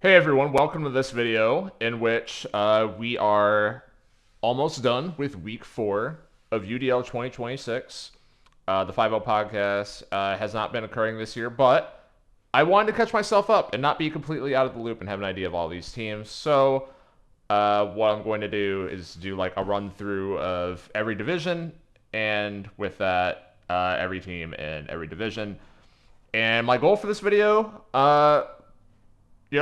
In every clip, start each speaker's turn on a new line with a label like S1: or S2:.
S1: Hey everyone, welcome to this video in which we are almost done with week 4 of UDL 2026. The 5 podcast has not been occurring this year, but I wanted to catch myself up and not be completely out of the loop and have an idea of all these teams. So, what I'm going to do is do like a run through of every division, and with that, every team in every division. And my goal for this video,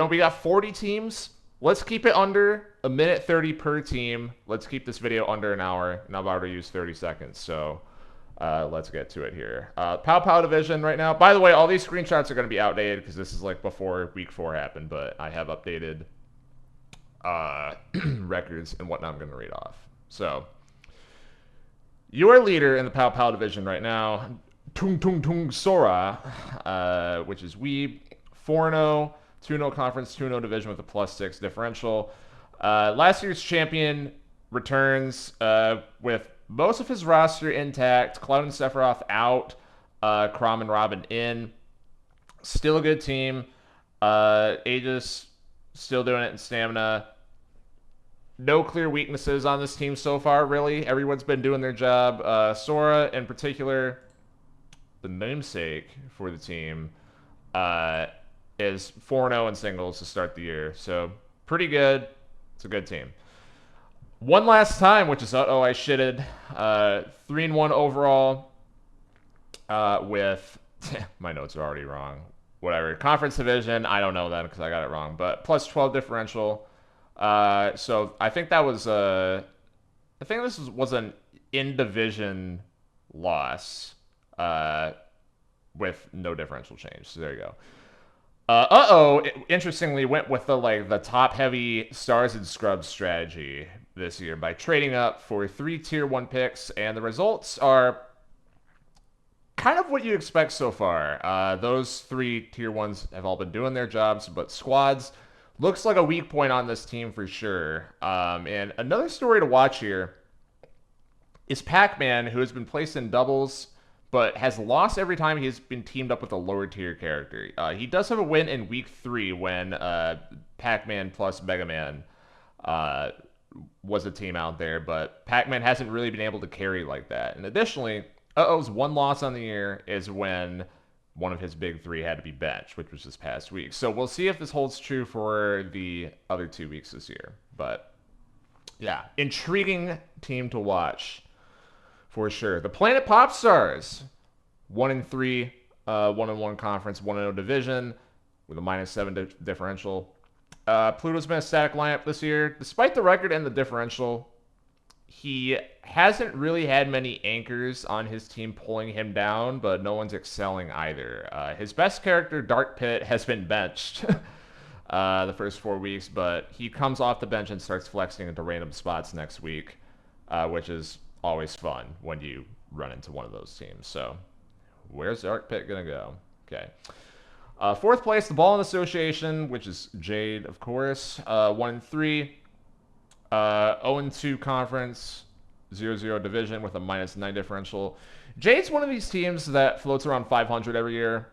S1: we got 40 teams. Let's keep it under a minute 30 per team. Let's keep this video under an hour, and I've already used 30 seconds, so let's get to it here. Pow Pow Division right now. By the way, all these screenshots are going to be outdated because this is like before week 4 happened, but I have updated records and whatnot I'm going to read off. So, your leader in the Pow Pow Division right now, Tung Tung Tung Sora, which is Weeb, 4-0. 2-0 conference, 2-0 division with a +6 differential. Last year's champion returns with most of his roster intact. Cloud and Sephiroth out. Crom and Robin in. Still a good team. Aegis still doing it in stamina. No clear weaknesses on this team so far, really. Everyone's been doing their job. Sora, in particular, the namesake for the team, is 4-0 in singles to start the year. So, pretty good. It's a good team. One last time, which is, I shitted. 3-1 overall with... my notes are already wrong. Whatever. Conference division, I don't know then because I got it wrong. But +12 differential. So, I think that was... I think this was an in-division loss with no differential change. So, there you go. Interestingly, went with the top heavy stars and scrubs strategy this year by trading up for 3 tier 1 picks, and the results are kind of what you expect so far. Those 3 tier 1s have all been doing their jobs, but squads looks like a weak point on this team for sure. And another story to watch here is Pac-Man, who has been placed in doubles but has lost every time he's been teamed up with a lower tier character. He does have a win in week 3 when Pac-Man plus Mega Man was a team out there, but Pac-Man hasn't really been able to carry like that. And additionally, Uh-Oh's one loss on the year is when one of his big 3 had to be benched, which was this past week. So we'll see if this holds true for the other 2 weeks this year. But yeah, intriguing team to watch. For sure. The Planet Pop Stars, 1-3, 1-1 conference, 1-0 division with a -7 differential. Pluto's been a static lineup this year. Despite the record and the differential, he hasn't really had many anchors on his team pulling him down, but no one's excelling either. His best character, Dark Pit, has been benched the first 4 weeks, but he comes off the bench and starts flexing into random spots next week, which is always fun when you run into one of those teams. So, where's Dark Pit gonna go? Okay. 4th place, the Ball Association, which is Jade, of course. 1-3. 0-2 conference. 0-0 division with a -9 differential. Jade's one of these teams that floats around 500 every year.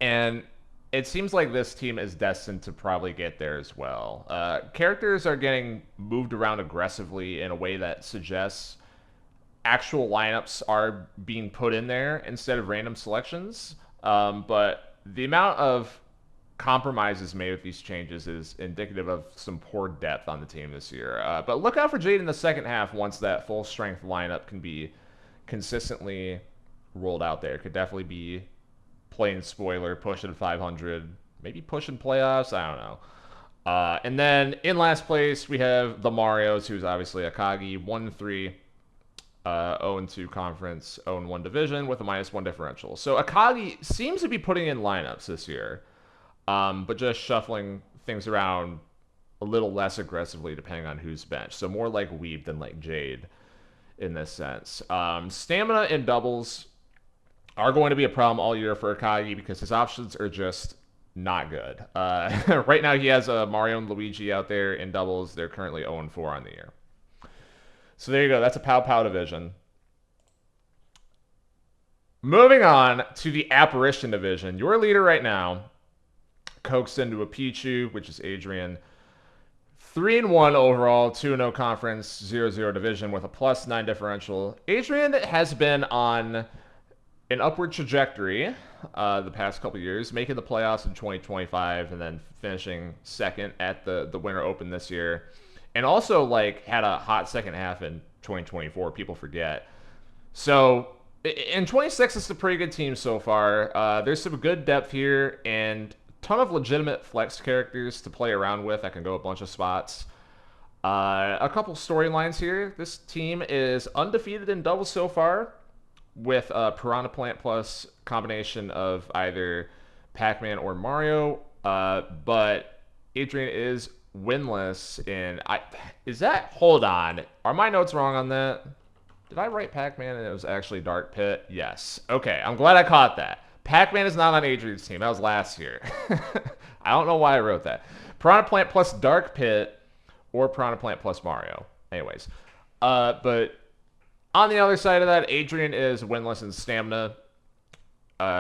S1: And it seems like this team is destined to probably get there as well. Characters are getting moved around aggressively in a way that suggests actual lineups are being put in there instead of random selections. But the amount of compromises made with these changes is indicative of some poor depth on the team this year. But look out for Jade in the second half once that full strength lineup can be consistently rolled out there. Could definitely be playing spoiler, pushing 500, maybe pushing playoffs. I don't know. And then in last place, we have the Marios, who's obviously Akagi, 1-3. 0-2 conference, 0-1 division with a -1 differential. So Akagi seems to be putting in lineups this year, but just shuffling things around a little less aggressively depending on who's benched. So more like Weeb than like Jade in this sense. Stamina in doubles are going to be a problem all year for Akagi because his options are just not good. Right now he has Mario and Luigi out there in doubles. They're currently 0-4 on the year. So there you go. That's a Pow Pow division. Moving on to the Apparition division. Your leader right now, coaxed into a Pichu, which is Adrian. 3-1 overall, 2-0 conference, 0-0 division with a +9 differential. Adrian has been on an upward trajectory the past couple years, making the playoffs in 2025 and then finishing second at the Winter Open this year. And also, like, had a hot second half in 2024. People forget. So, in 26, it's a pretty good team so far. There's some good depth here and ton of legitimate flex characters to play around with that can go a bunch of spots. A couple storylines here. This team is undefeated in doubles so far, with a Piranha Plant Plus combination of either Pac-Man or Mario. But Adrian is winless in. Hold on. Are my notes wrong on that? Did I write Pac-Man and it was actually Dark Pit? Yes. Okay, I'm glad I caught that. Pac-Man is not on Adrian's team. That was last year. I don't know why I wrote that. Piranha Plant plus Dark Pit or Piranha Plant plus Mario. Anyways. But on the other side of that, Adrian is winless in stamina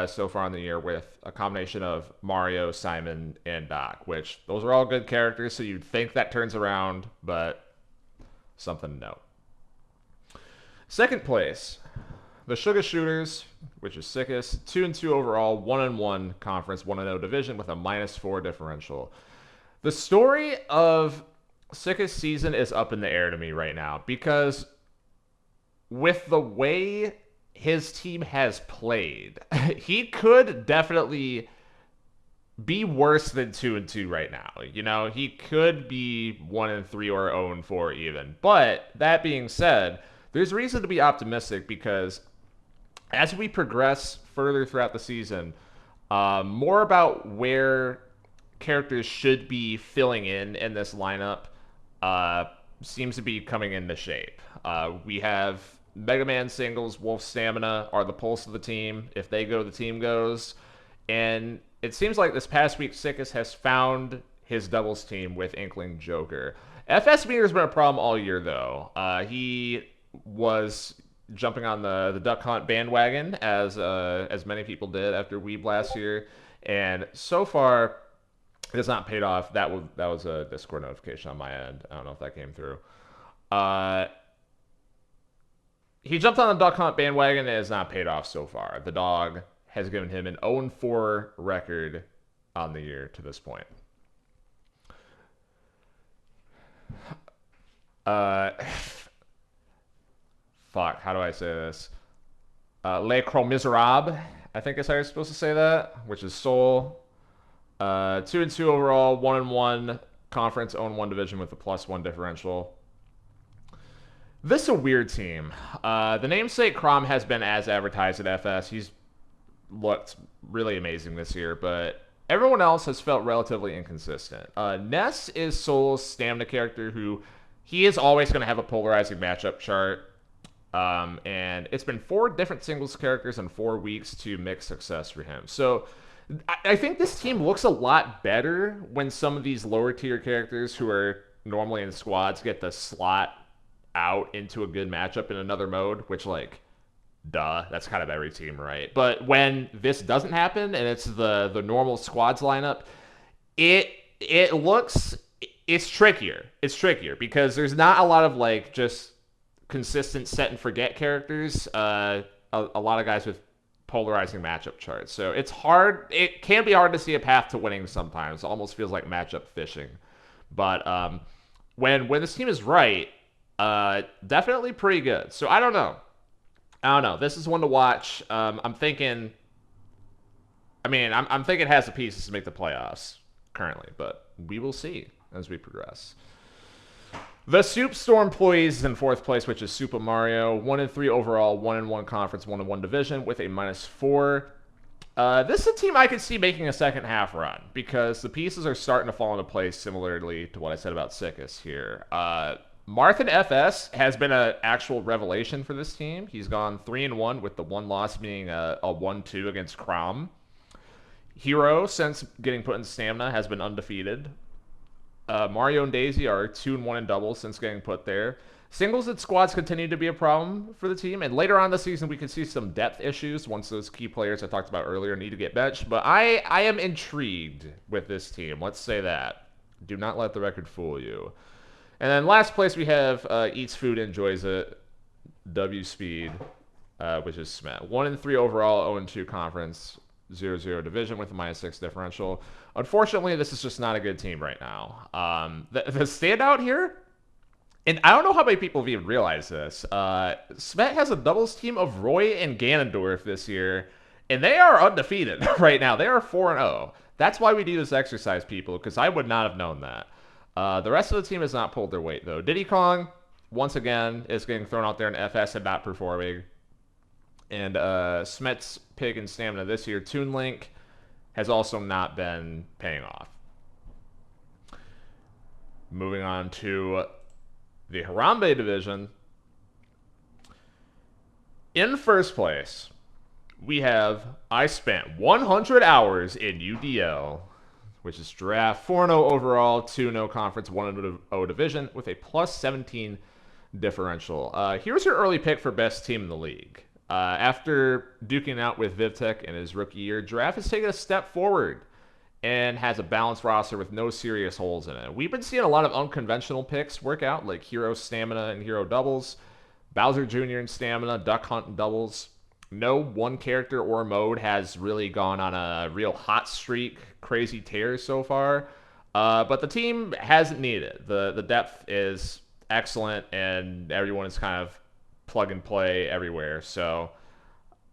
S1: so far in the year with a combination of Mario, Simon, and Doc, which those are all good characters, so you'd think that turns around, but something to note. Second place, the Sugar Shooters, which is sickest, 2-2 overall, 1-1 conference, 1-0 division with a -4 differential. The story of sickest season is up in the air to me right now because with the way his team has played, he could definitely be worse than 2-2 right now. You know, he could be 1-3 or 0-4 even. But that being said, there's reason to be optimistic because as we progress further throughout the season, more about where characters should be filling in this lineup seems to be coming into shape. We have Mega Man singles, Wolf Stamina are the pulse of the team. If they go, the team goes. And it seems like this past week, Sickest has found his doubles team with Inkling Joker. FS meter's been a problem all year, though. He was jumping on the Duck Hunt bandwagon, as many people did after Weeb last year. And so far, it has not paid off. That was a Discord notification on my end. I don't know if that came through. He jumped on the Duck Hunt bandwagon and it has not paid off so far. The dog has given him an 0-4 record on the year to this point. Fuck, how do I say this? Le Cro Misérable, I think is how you're supposed to say that, which is Soul. 2-2 overall, 1-1 conference, 0-1 division with a +1 differential. This is a weird team. The namesake Crom has been as advertised at FS. He's looked really amazing this year, but everyone else has felt relatively inconsistent. Ness is Soul's stamina character who he is always going to have a polarizing matchup chart. And it's been 4 different singles characters in 4 weeks to mixed success for him. So I think this team looks a lot better when some of these lower tier characters who are normally in squads get the slot out into a good matchup in another mode, which, like, duh, that's kind of every team, right? But when this doesn't happen and it's the normal squads lineup, it's trickier. It's trickier because there's not a lot of, like, just consistent set and forget characters. A lot of guys with polarizing matchup charts. So it's hard. It can be hard to see a path to winning sometimes. It almost feels like matchup fishing. But when this team is right, definitely pretty good. So I don't know. This is one to watch. I'm thinking it has the pieces to make the playoffs currently, but we will see as we progress. The Soup Store employees is in 4th place, which is Super Mario. 1-3 overall, 1-1 conference, 1-1 division with a -4. This is a team I could see making a second half run because the pieces are starting to fall into place similarly to what I said about Sickest here. Marthin FS has been an actual revelation for this team. He's gone 3-1 with the one loss being a 1-2 against Crom. Hero, since getting put in stamina, has been undefeated. Mario and Daisy are 2-1 in doubles since getting put there. Singles and squads continue to be a problem for the team, and later on the season we could see some depth issues once those key players I talked about earlier need to get benched. But I am intrigued with this team. Let's say that. Do not let the record fool you. And then last place we have Eats Food, Enjoys It, W Speed, which is Smet. 1-3 overall, 0-2 conference, 0-0 division with a -6 differential. Unfortunately, this is just not a good team right now. The standout here, and I don't know how many people have even realized this, Smet has a doubles team of Roy and Ganondorf this year, and they are undefeated right now. They are 4-0. That's why we do this exercise, people, because I would not have known that. The rest of the team has not pulled their weight, though. Diddy Kong, once again, is getting thrown out there in FS and not performing. And Smet's pick and stamina this year, Toon Link, has also not been paying off. Moving on to the Harambe division. In first place, we have I spent 100 hours in UDL, which is draft, 4-0 overall, 2-0 conference, 1-0 division with a +17 differential. Here's your early pick for best team in the league. After duking out with Vivtech in his rookie year, Draft has taken a step forward and has a balanced roster with no serious holes in it. We've been seeing a lot of unconventional picks work out, like Hero Stamina and Hero Doubles, Bowser Jr. and Stamina, Duck Hunt and Doubles. No one character or mode has really gone on a real hot streak, crazy tear so far. But the team hasn't needed it. The depth is excellent, and everyone is kind of plug and play everywhere. So,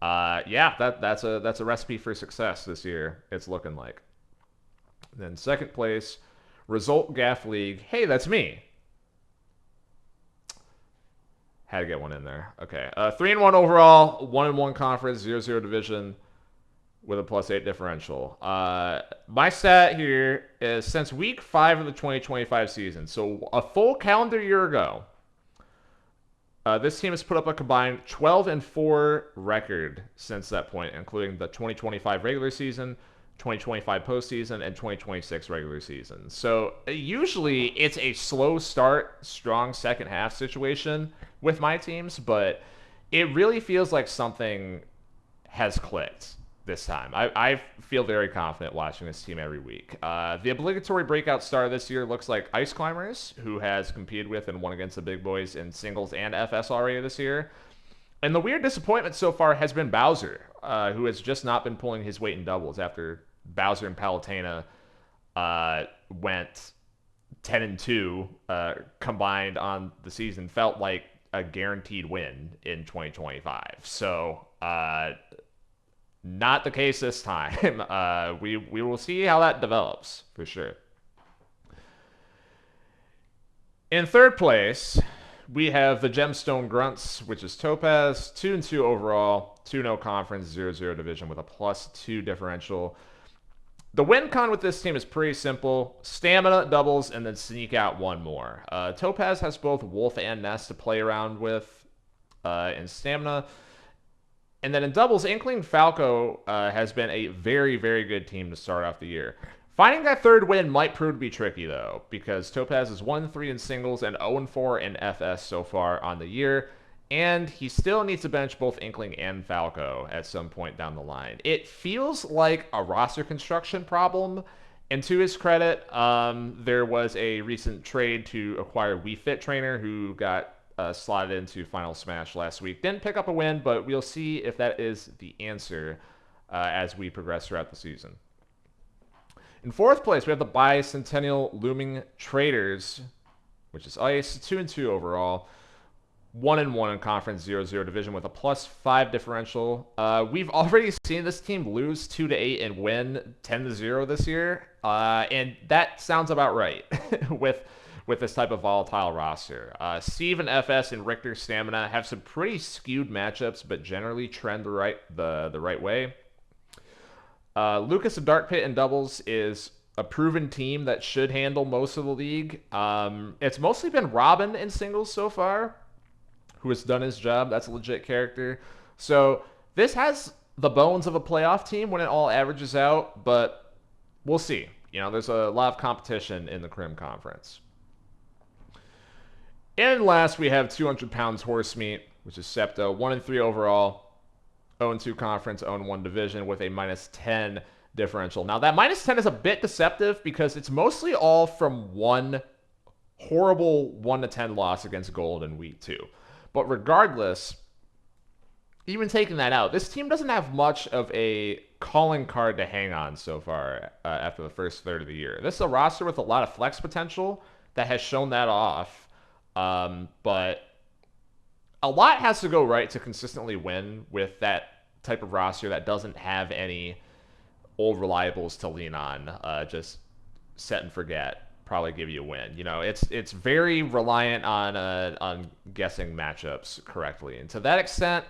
S1: yeah, that's a recipe for success this year. It's looking like. Then second place, Result Gaff League. Hey, that's me. Had to get one in there. Okay. 3-1 overall, 1-1 conference, 0-0 division with a +8 differential. My stat here is since week 5 of the 2025 season, so a full calendar year ago, this team has put up a combined 12-4 record since that point, including the 2025 regular season, 2025 postseason, and 2026 regular season. So usually it's a slow start, strong second half situation with my teams, but it really feels like something has clicked this time. I feel very confident watching this team every week. The obligatory breakout star this year looks like Ice Climbers, who has competed with and won against the big boys in singles and FS already this year. And the weird disappointment so far has been Bowser, who has just not been pulling his weight in doubles after Bowser and Palutena went 10-2 combined on the season. Felt like a guaranteed win in 2025. So, not the case this time. We will see how that develops, for sure. In third place, we have the Gemstone Grunts, which is Topaz, 2-2 overall, 2-0 conference, 0-0 division with a +2 differential. The win con with this team is pretty simple. Stamina, doubles, and then sneak out one more. Topaz has both Wolf and Nest to play around with in stamina. And then in doubles, Inkling Falco has been a very, very good team to start off the year. Finding that third win might prove to be tricky, though, because Topaz is 1-3 in singles and 0-4 in FS so far on the year. And he still needs to bench both Inkling and Falco at some point down the line. It feels like a roster construction problem. And to his credit, there was a recent trade to acquire Wii Fit Trainer, who got slotted into Final Smash last week. Didn't pick up a win, but we'll see if that is the answer as we progress throughout the season. In fourth place, we have the Bicentennial Looming Traders, which is Ice, 2-2 overall. 1-1 in conference, 0-0 division with a +5 differential. We've already seen this team lose 2-8 and win 10-0 this year, and that sounds about right with this type of volatile roster. Steve and FS and Richter Stamina have some pretty skewed matchups, but generally trend the right way. Lucas and Dark Pit in doubles is a proven team that should handle most of the league. It's mostly been Robin in singles so far, who has done his job. That's a legit character. So this has the bones of a playoff team when it all averages out, but we'll see. You know, there's a lot of competition in the Crim Conference. And last, we have 200 pounds horse meat, which is Septo, 1-3 overall, 0-2 conference, 0-1 division with a -10 differential. Now, that -10 is a bit deceptive because it's mostly all from one horrible 1-10 loss against Gold in week 2. But regardless, even taking that out, this team doesn't have much of a calling card to hang on so far after the first third of the year. This is a roster with a lot of flex potential that has shown that off. But a lot has to go right to consistently win with that type of roster that doesn't have any old reliables to lean on. Just set and forget probably give you a win. You know, it's very reliant on guessing matchups correctly, and to that extent,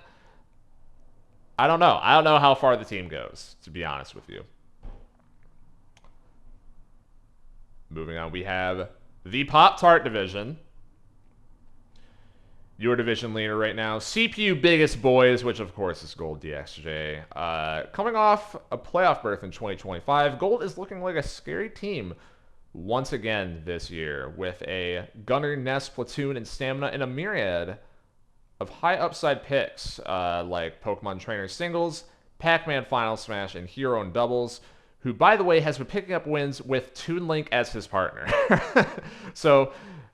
S1: I don't know. I don't know how far the team goes, to be honest with you. Moving on, we have the Pop-Tart division. Your division leader right now, CPU biggest boys, which of course is Gold DXJ. Coming off a playoff berth in 2025, Gold is looking like a scary team once again this year with a Gunner, Nest, Platoon, and Stamina, and a myriad of high upside picks like Pokemon Trainer Singles, Pac-Man Final Smash, and Hero and Doubles, who, by the way, has been picking up wins with Toon Link as his partner. So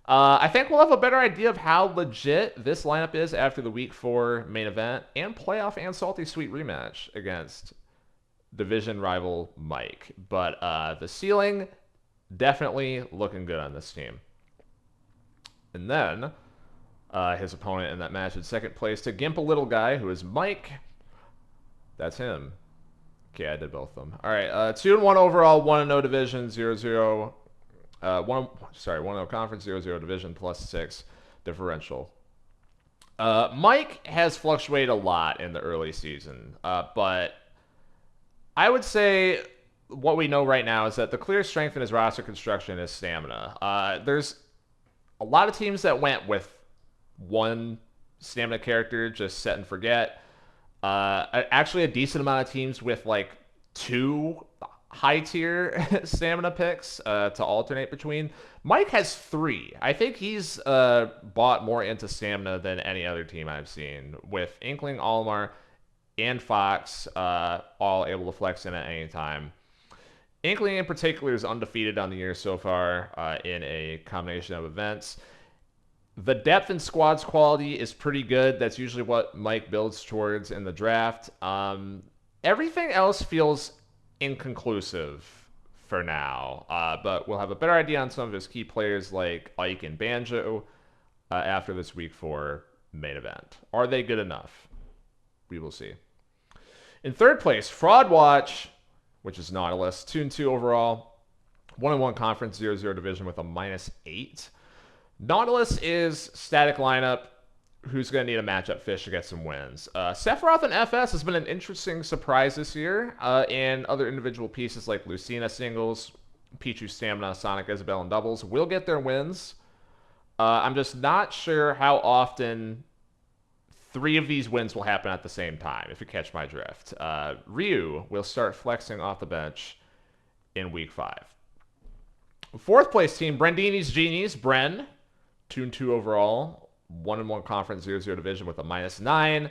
S1: I think we'll have a better idea of how legit this lineup is after the Week 4 main event and playoff and Salty Sweet rematch against division rival Mike. But the ceiling, definitely looking good on this team. And then his opponent in that match in second place to Gimp a Little Guy, who is Mike. That's him. Okay, I did both of them. All right, 2-1 overall, 1-0 division, 0-0. 1-0 conference, 0-0 division, +6 differential. Mike has fluctuated a lot in the early season, but I would say what we know right now is that the clear strength in his roster construction is stamina. There's a lot of teams that went with one stamina character, just set and forget. Actually, a decent amount of teams with like 2 high tier stamina picks to alternate between. Mike has 3. I think he's bought more into stamina than any other team I've seen, with Inkling, Almar, and Fox all able to flex in at any time. Inkling in particular is undefeated on the year so far in a combination of events. The depth and squad's quality is pretty good. That's usually what Mike builds towards in the draft. Everything else feels inconclusive for now, but we'll have a better idea on some of his key players like Ike and Banjo after this Week 4 main event. Are they good enough? We will see. In third place, Fraud Watch, which is Nautilus, 2-2 overall, 1-1 conference, 0-0 division with a -8. Nautilus is static lineup. Who's going to need a matchup fish to get some wins? Sephiroth and FS has been an interesting surprise this year, and other individual pieces like Lucina singles, Pichu stamina, Sonic Isabelle, and doubles will get their wins. I'm just not sure how often 3 of these wins will happen at the same time, if you catch my drift. Ryu will start flexing off the bench in Week 5. Fourth place team, Brendini's Genies, Bren, 2-2 overall, 1-1 conference, 0-0 division with a -9.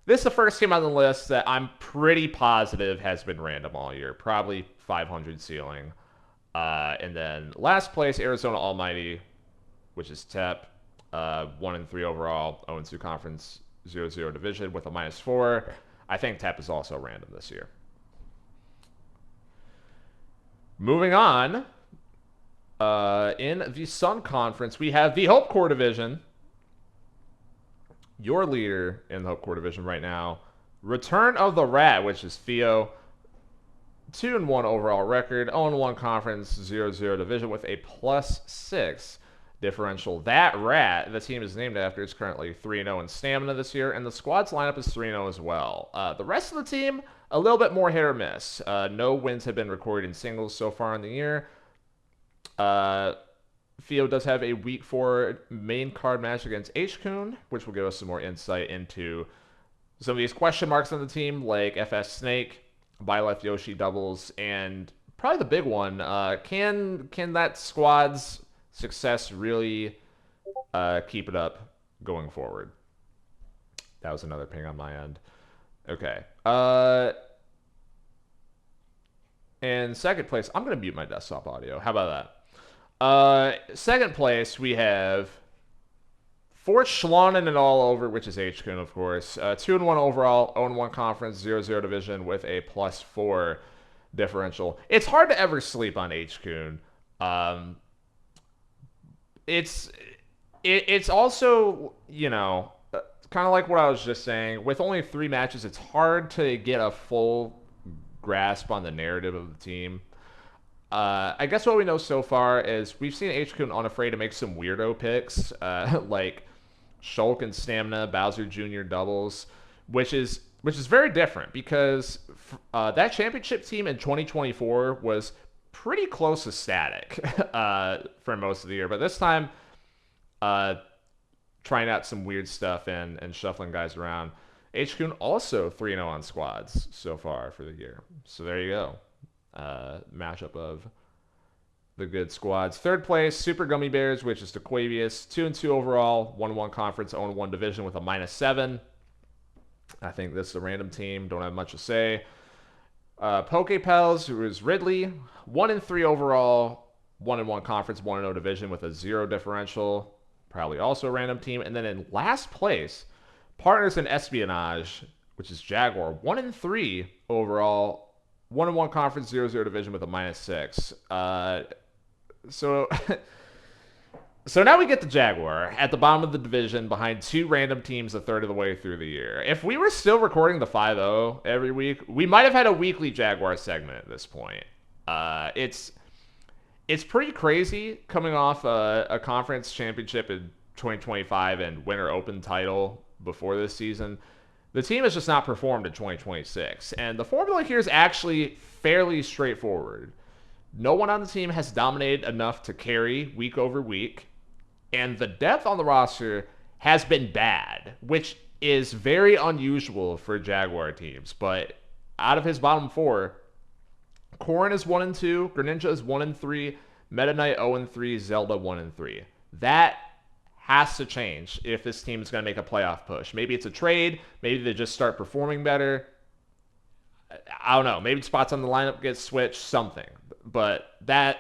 S1: This is the first team on the list that I'm pretty positive has been random all year, probably 500 ceiling. And then last place, Arizona Almighty, which is TEP, 1-3 overall, 0-2 conference, 0-0 division with a -4. I think TEP is also random this year. Moving on, in the Sun Conference, we have the Hope Core division. Your leader in the Hope Core division right now, Return of the Rat, which is Theo. 2-1 overall record, 0-1 conference, 0-0 division with a +6 differential. That Rat, the team is named after, is currently 3-0 in stamina this year, and the squad's lineup is 3-0 as well. The rest of the team, a little bit more hit or miss. No wins have been recorded in singles so far in the year. Theo does have a Week 4 main card match against H-Kun, which will give us some more insight into some of these question marks on the team, like FS Snake, Byleth Yoshi doubles, and probably the big one, can that squad's success really keep it up going forward. That was another ping on my end. Okay. In second place, I'm going to mute my desktop audio. How about that? Second place, we have for Schlonen and all over, which is H-Kun, of course. 2-1 overall, 0-1 conference, 0-0 division with a +4 differential. It's hard to ever sleep on H-Kun. It's also, kind of like what I was just saying. With only 3 matches, it's hard to get a full grasp on the narrative of the team. I guess what we know so far is we've seen H-Kun unafraid to make some weirdo picks, like Shulk and Stamina, Bowser Jr. doubles, which is very different because that championship team in 2024 was pretty close to static for most of the year. But this time, trying out some weird stuff and shuffling guys around. H-Kun also 3-0 on squads so far for the year. So there you go. Matchup of the good squads. Third place, Super Gummy Bears, which is Dequavius. 2-2 overall, 1-1 conference, 0-1 division with a -7. I think this is a random team. Don't have much to say. Pokepels, who is Ridley. 1-3 overall, 1-1 conference, 1-0 division with a 0 differential. Probably also a random team. And then in last place, Partners in Espionage, which is Jaguar. 1-3 overall, 1-1 conference, 0-0 division with a -6. So now we get the Jaguar at the bottom of the division behind 2 random teams a third of the way through the year. If we were still recording the 5-0 every week, we might have had a weekly Jaguar segment at this point. It's pretty crazy coming off a conference championship in 2025 and Winter Open title before this season. The team has just not performed in 2026. And the formula here is actually fairly straightforward. No one on the team has dominated enough to carry week over week. And the depth on the roster has been bad, which is very unusual for Jaguar teams. But out of his bottom 4, Corrin is 1-2, Greninja is 1-3, Meta Knight 0-3, Zelda 1-3. That has to change if this team is going to make a playoff push. Maybe it's a trade. Maybe they just start performing better. I don't know. Maybe spots on the lineup get switched, something. But that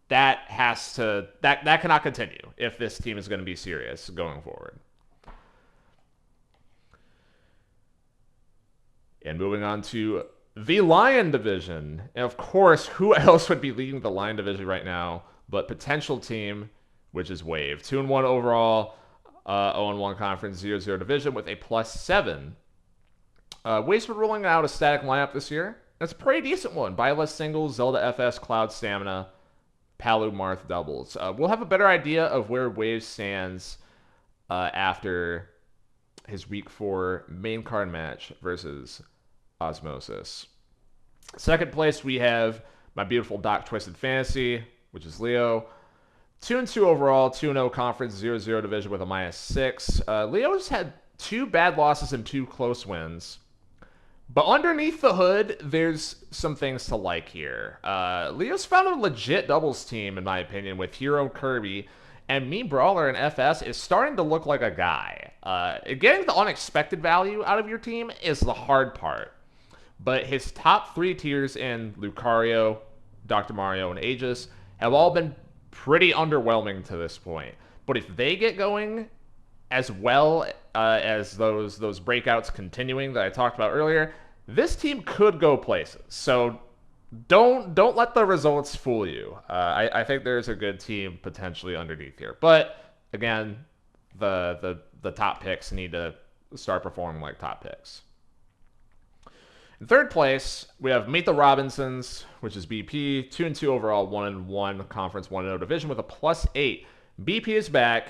S1: cannot continue if this team is going to be serious going forward. And moving on to the Lion Division. And of course, who else would be leading the Lion Division right now but potential team, which is Wave. 2-1 overall, 0-1 conference, 0-0 division with a +7. Wave's been rolling out a static lineup this year. It's a pretty decent one. Byleth singles, Zelda FS, Cloud Stamina, Palu Marth doubles. We'll have a better idea of where Wave stands after his Week 4 main card match versus Osmosis. Second place, we have my beautiful Doc Twisted Fantasy, which is Leo. 2-2 overall, 2-0 conference, 0-0 division with a -6. Leo's had 2 bad losses and 2 close wins. But underneath the hood, there's some things to like here. Leo's found a legit doubles team, in my opinion, with Hero Kirby. And Me Brawler in FS is starting to look like a guy. Getting the unexpected value out of your team is the hard part. But his top 3 tiers in Lucario, Dr. Mario, and Aegis have all been pretty underwhelming to this point. But if they get going as well as those breakouts continuing that I talked about earlier, this team could go places. So don't let the results fool you. I think there's a good team potentially underneath here. But again, the top picks need to start performing like top picks. In third place, we have Meet the Robinsons, which is BP. 2-2 overall, 1-1 conference, 1-0 division with a +8. BP is back.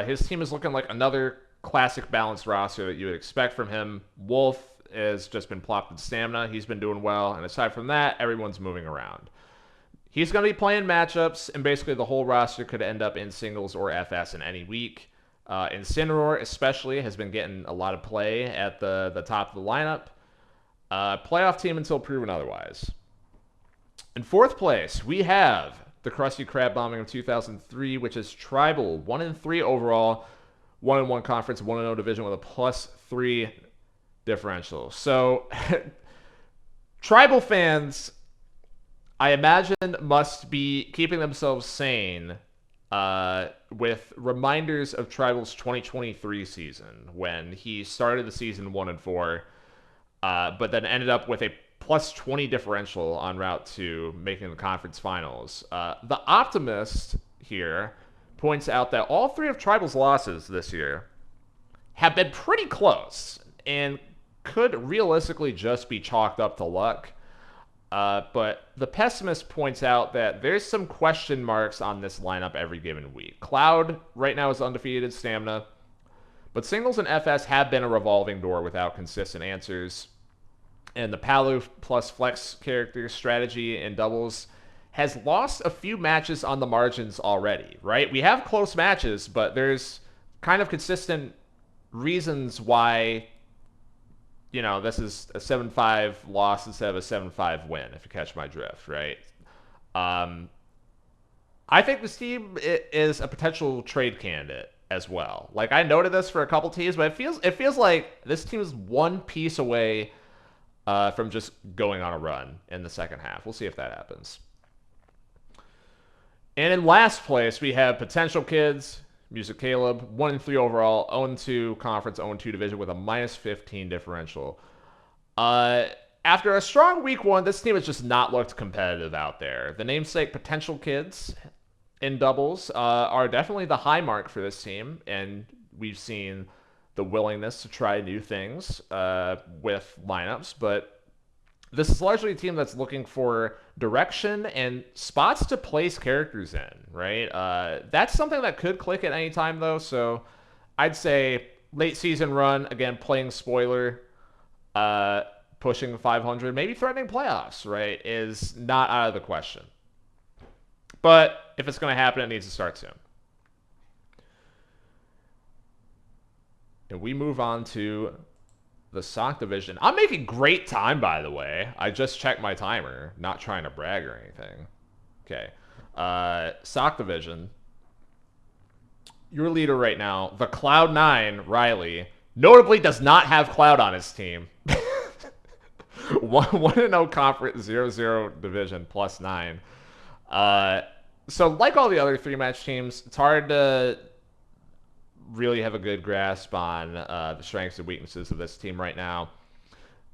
S1: His team is looking like another classic balanced roster that you would expect from him. Wolf has just been plopped in stamina. He's been doing well. And aside from that, everyone's moving around. He's going to be playing matchups, and basically the whole roster could end up in singles or FS in any week. Incineroar especially has been getting a lot of play at the top of the lineup. Playoff team until proven otherwise. In fourth place, we have the Krusty Krab bombing of 2003, which is Tribal, 1-3 overall, 1-1 conference, 1-0 division with a +3 differential. So, Tribal fans, I imagine, must be keeping themselves sane with reminders of Tribal's 2023 season when he started the season 1-4, but then ended up with a +20 differential en route to making the conference finals. The Optimist here points out that all three of Tribal's losses this year have been pretty close and could realistically just be chalked up to luck. But the Pessimist points out that there's some question marks on this lineup every given week. Cloud right now is undefeated stamina, but Singles and FS have been a revolving door without consistent answers. And the Palu plus Flex character strategy in doubles has lost a few matches on the margins already, right? We have close matches, but there's kind of consistent reasons why, this is a 7-5 loss instead of a 7-5 win, if you catch my drift, right? I think this team is a potential trade candidate as well. Like, I noted this for a couple teams, but it feels like this team is one piece away from just going on a run in the second half. We'll see if that happens. And in last place, we have Potential Kids, Music Caleb, 1-3 overall, 0-2 conference, 0-2 division with a -15 differential. After a strong week one, this team has just not looked competitive out there. The namesake Potential Kids in doubles are definitely the high mark for this team, and we've seen the willingness to try new things with lineups, but this is largely a team that's looking for direction and spots to place characters in, right? That's something that could click at any time, though, so I'd say late season run, again, playing spoiler, pushing 500, maybe threatening playoffs, right, is not out of the question. But if it's going to happen, it needs to start soon. And we move on to the SOC division. I'm making great time, by the way. I just checked my timer. Not trying to brag or anything. Okay. SOC division. Your leader right now, the Cloud9, Riley, notably does not have Cloud on his team. 1-0 conference, 0-0 division, +9. So like all the other three-match teams, it's hard to really have a good grasp on the strengths and weaknesses of this team right now.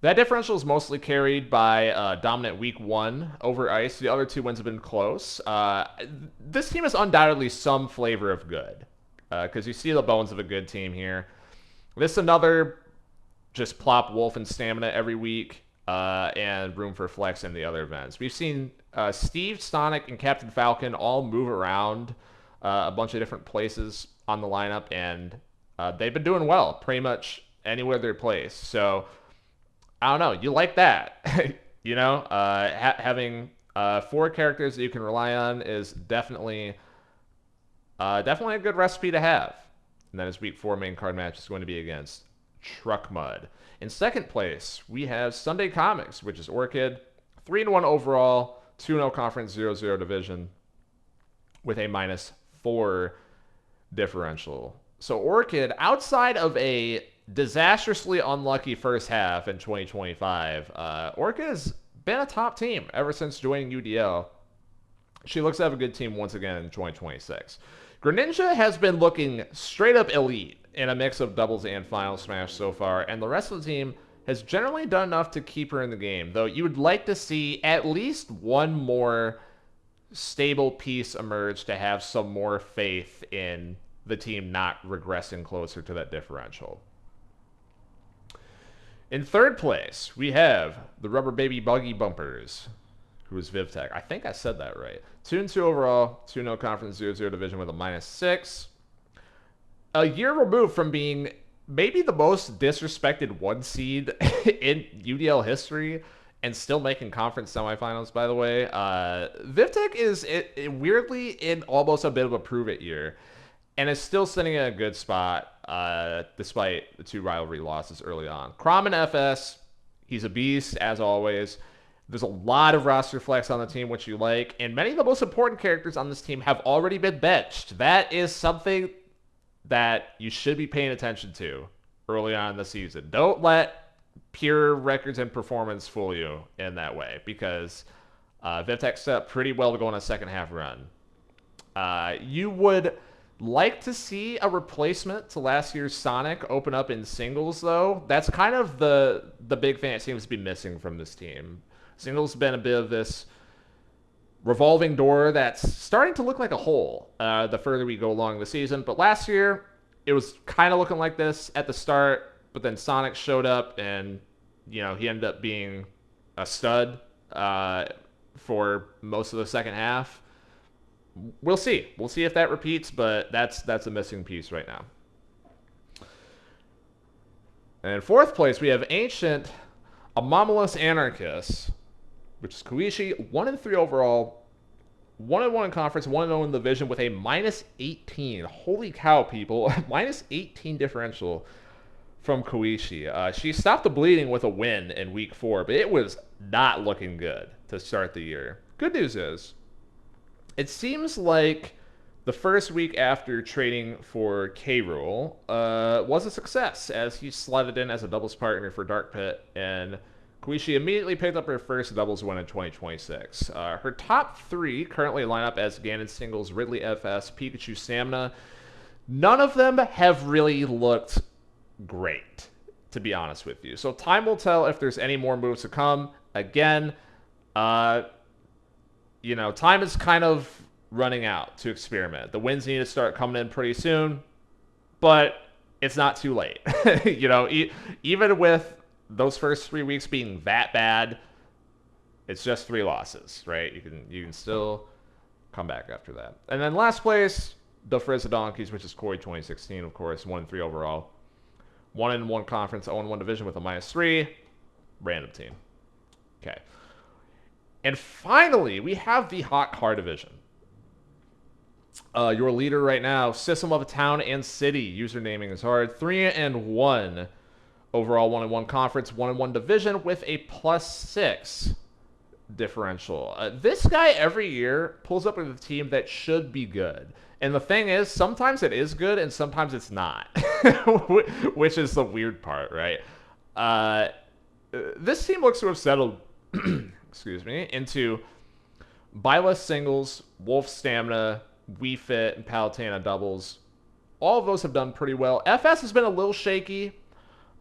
S1: That differential is mostly carried by dominant week one over Ice. The other two wins have been close. This team is undoubtedly some flavor of good because you see the bones of a good team here. This is another just plop Wolf and Stamina every week and room for flex in the other events. We've seen Steve, Sonic, and Captain Falcon all move around a bunch of different places on the lineup, and they've been doing well pretty much anywhere they're placed. So I don't know, you like that. Having 4 characters that you can rely on is definitely a good recipe to have. And then his week 4 main card match is going to be against Truck Mud. In second place, we have Sunday Comics, which is Orchid, 3-1 overall, 2-0 conference, 0-0 division with a -4 differential. So Orchid, outside of a disastrously unlucky first half in 2025, Orchid has been a top team ever since joining UDL. She looks to have a good team once again in 2026. Greninja has been looking straight up elite in a mix of doubles and final smash so far, and the rest of the team has generally done enough to keep her in the game, though you would like to see at least one more stable piece emerge to have some more faith in the team not regressing closer to that differential. In third place, we have the Rubber Baby Buggy Bumpers, who is Vivtech. I think I said that right. 2-2 overall, 2-0 conference, 0-0 division with a -6. A year removed from being maybe the most disrespected 1 seed in UDL history, and still making conference semifinals, by the way. Vivtech is weirdly in almost a bit of a prove-it year, and is still sitting in a good spot despite the 2 rivalry losses early on. Crom and FS, he's a beast, as always. There's a lot of roster flex on the team, which you like, and many of the most important characters on this team have already been benched. That is something that you should be paying attention to early on in the season. Don't let pure records and performance fool you in that way, because Vivtek set up pretty well to go on a second half run. You would like to see a replacement to last year's Sonic open up in singles, though. That's kind of the big thing that seems to be missing from this team. Singles has been a bit of this revolving door that's starting to look like a hole the further we go along the season. But last year, it was kind of looking like this at the start, but then Sonic showed up and, he ended up being a stud for most of the second half. We'll see. We'll see if that repeats, but that's a missing piece right now. And in fourth place, we have Ancient Anomalous Anarchist, which is Koichi, 1-3 overall, 1-1 in conference, 1-0 in the division with a -18. Holy cow, people. -18 differential from Koichi. She stopped the bleeding with a win in week 4, but it was not looking good to start the year. Good news is, it seems like the first week after trading for K-Rool was a success, as he slotted in as a doubles partner for Dark Pit, and Koichi immediately picked up her first doubles win in 2026. Her top 3 currently line up as Ganon singles, Ridley FS, Pikachu Stamina. None of them have really looked great, to be honest with you. So time will tell if there's any more moves to come. Again, time is kind of running out to experiment. The wins need to start coming in pretty soon, but it's not too late. Even with those first 3 weeks being that bad, it's just 3 losses, right? You can still come back after that. And then last place, the Frizz Donkeys, which is Corey 2016, of course, 1-3 overall. 1-1 conference, 0-1 division with a -3. Random team. Okay. And finally, we have the Hot Car division. Your leader right now, System of a Town and City. Usernaming is hard. 3-1 overall, 1-1 conference, 1-1 division with a +6 differential. This guy every year pulls up with a team that should be good. And the thing is, sometimes it is good and sometimes it's not, which is the weird part, right? This team looks to have settled, excuse me, into Byleth singles, Wolf Stamina, Wii Fit, and Palutena doubles. All of those have done pretty well. FS has been a little shaky,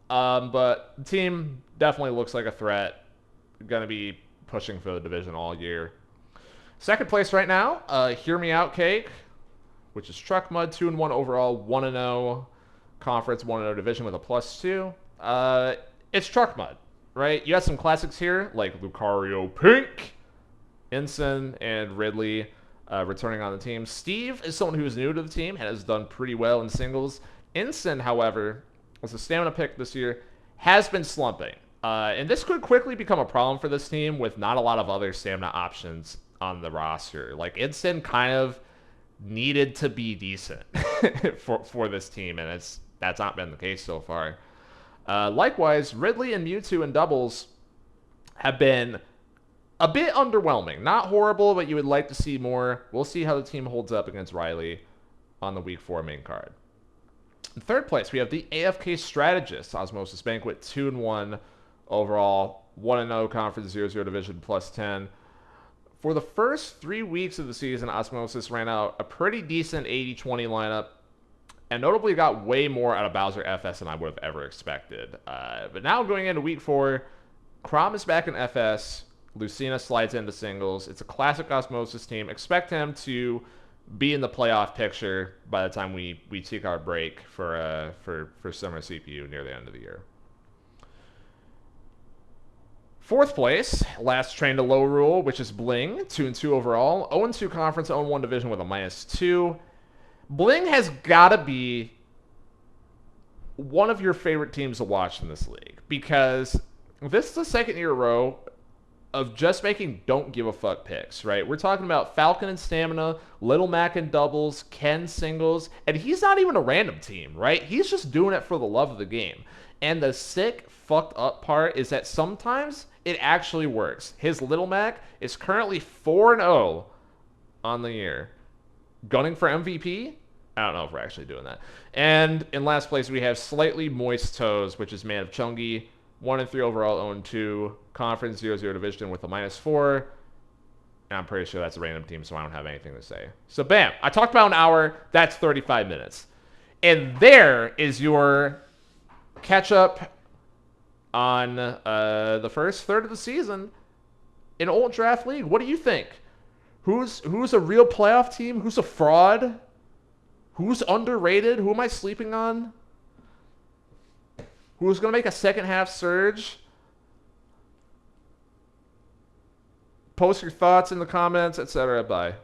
S1: but the team definitely looks like a threat. Going to be pushing for the division all year. Second place right now, Hear Me Out Cake, which is Truck Mud, 2-1 overall, 1-0 conference, 1-0 division with a +2. It's Truck Mud, right? You had some classics here, like Lucario Pink, Ensign, and Ridley returning on the team. Steve is someone who is new to the team and has done pretty well in singles. Ensign, however, as a stamina pick this year, has been slumping. And this could quickly become a problem for this team with not a lot of other stamina options on the roster. Like, Ensign kind of needed to be decent for this team, and that's not been the case so far. Likewise, Ridley and Mewtwo in doubles have been a bit underwhelming. Not horrible, but you would like to see more. We'll see how the team holds up against Riley on the Week 4 main card. In third place, we have the AFK Strategist, Osmosis Banquet, 2-1 overall, 1-0 conference, 0-0 division, +10. For the first 3 weeks of the season, Osmosis ran out a pretty decent 80-20 lineup, and notably got way more out of Bowser FS than I would have ever expected. But now going into Week 4, Chrom is back in FS, Lucina slides into singles. It's a classic Osmosis team. Expect him to be in the playoff picture by the time we take our break for summer CPU near the end of the year. Fourth place, last train to low rule, which is Bling, 2-2 overall, 0-2 conference, 0-1 division with a -2. Bling has got to be one of your favorite teams to watch in this league, because this is the second year in a row of just making don't give a fuck picks, right? We're talking about Falcon and Stamina, Little Mac and doubles, Ken singles, and he's not even a random team, right? He's just doing it for the love of the game. And the sick, fucked up part is that sometimes it actually works. His Little Mac is currently 4-0 on the year. Gunning for MVP? I don't know if we're actually doing that. And in last place, we have Slightly Moist Toes, which is Man of Chungi. 1-3 overall, 0-2. Conference 0-0 division with a -4. And I'm pretty sure that's a random team, so I don't have anything to say. So bam, I talked about an hour. That's 35 minutes. And there is your catch-up on the first third of the season in Old Draft League. What do you think? Who's a real playoff team? Who's a fraud? Who's underrated? Who am I sleeping on? Who's going to make a second half surge? Post your thoughts in the comments, etc. Bye.